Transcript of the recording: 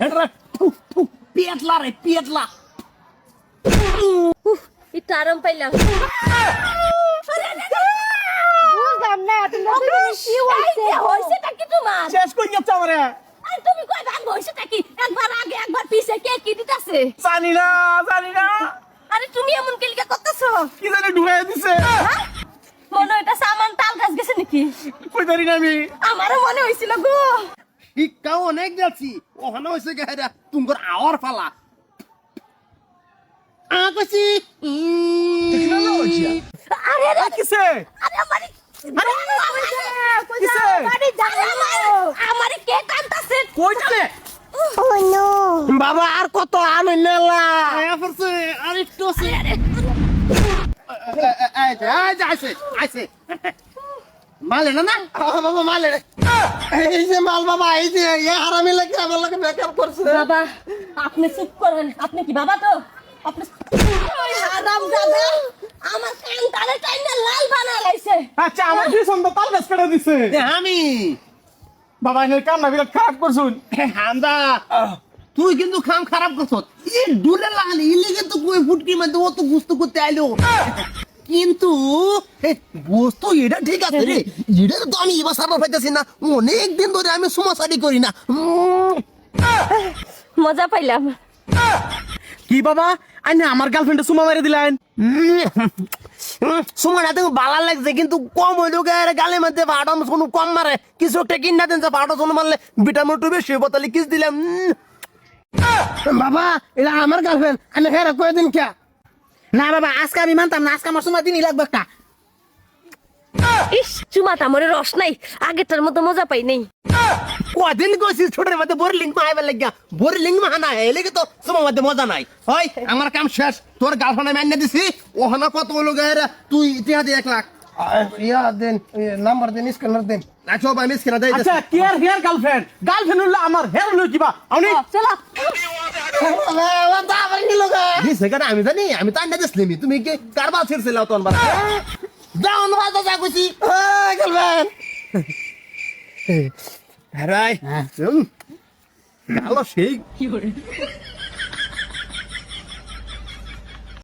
এটা পেটলা রে পেটলা একটু আরাম পাইলাম। বুঝলাম না তুমি কি হইছেটা কি তোমার? শেষ কই গেছ আমারে আর তুমি কই ভাগ হইছেটা কি? একবার আগে একবার পিছে কে কি দিতাছে? জানি না আরে তুমি এমন কেলিকা করতেছো? কি জানি ঢুকাই দিছে মনে এটা সামান তাল গাছ গেছে নাকি? কই জানি না আমি আমারও মনে হইছিল গো। শিক্ষাও অনেক যাচ্ছি ওখানে হয়েছে গেরা তোমার আওয়ার ফালা কইছি Tecnologia. আরে আরে কিসে আরে আমারে কিসে আমারে কে কান্তাছে? কই যাবে বাবা আর কত আনলা আয়া পড়ছে আর একটু আছে আইছে মালে না বাবা মালে এই যে মাল বাবা এই যে হারামি লাগে আমার লাগে মেকআপ করছে বাবা আপনি চুপ করেন। আপনি কি বাবা তো? আপনি ওই হারাম দাদা আমার কান তালে টাইনা লাল বানা লাইছে। আচ্ছা আমার কি সুন্দর তাল গাছ কেটে দিছে আমি বাবা এর কাম না বিরাট খারাপ করছুন হামদা তুই কিন্তু খাম খারাপ করছস এই দূরে লাগালি ইলে কিন্তু কই ফুটকি মধ্যে ও তো গুস্ত করতে আইলো কিন্তু বস্তু এটা ঠিক আছে রে এটা তো আমি এবার সারা পাইতেছি না অনেক দিন ধরে আমি সুমাসারি করি না মজা পাইলাম। কি বাবা আইনা আমার গার্লফ্রেন্ডে সুমা মেরে দিলেন সুমাটা তো ভালো লাগছে কিন্তু কম হইলো গালে মধ্যে ভাড়া শুনু কম মারে কিছু একটা কিনা দেন যে ভাড়া শুনু মারলে ভিটামিন টু বেশি বোতলে কিস দিলাম বাবা এটা আমার গার্লফ্রেন্ড আমি হেরা কয়ে দিন কে না বাবা আজকে আমি মানতাম না আজকে আমার সময় দিনই লাগবে একটা ইস চুমাটা মরে রস নাই আগেরটার মতো মজা পাই নাই। কদিন কইছিস ছোটের মধ্যে বোরিং মাইবার লাগিয়া বোরিং মানা এলেগে তো সময় মধ্যে মজা নাই হয় আমার কাম শেষ তোর গার্লফ্রেন্ড আমি আনিয়ে দিছি ওখানে কত হলো গায়েরা তুই ইতিহাস দিয়ে 1 লাখ ইয়া দেন নাম্বার দেন স্ক্যানার দেন আচ্ছা আমি স্ক্যানার দেই আচ্ছা কি আর হেয়ার গার্লফ্রেন্ড হলো আমার হেয়ার হলো কিবা আমি চলো আমি জানি আমি তো আনিয়ে দিছিলাম তুমি কি কারবার ছিড়ছিলাও তোর বাবা যাও না বাজা যা কইছি গার্লফ্রেন্ড হ্যাঁ ভালো সেই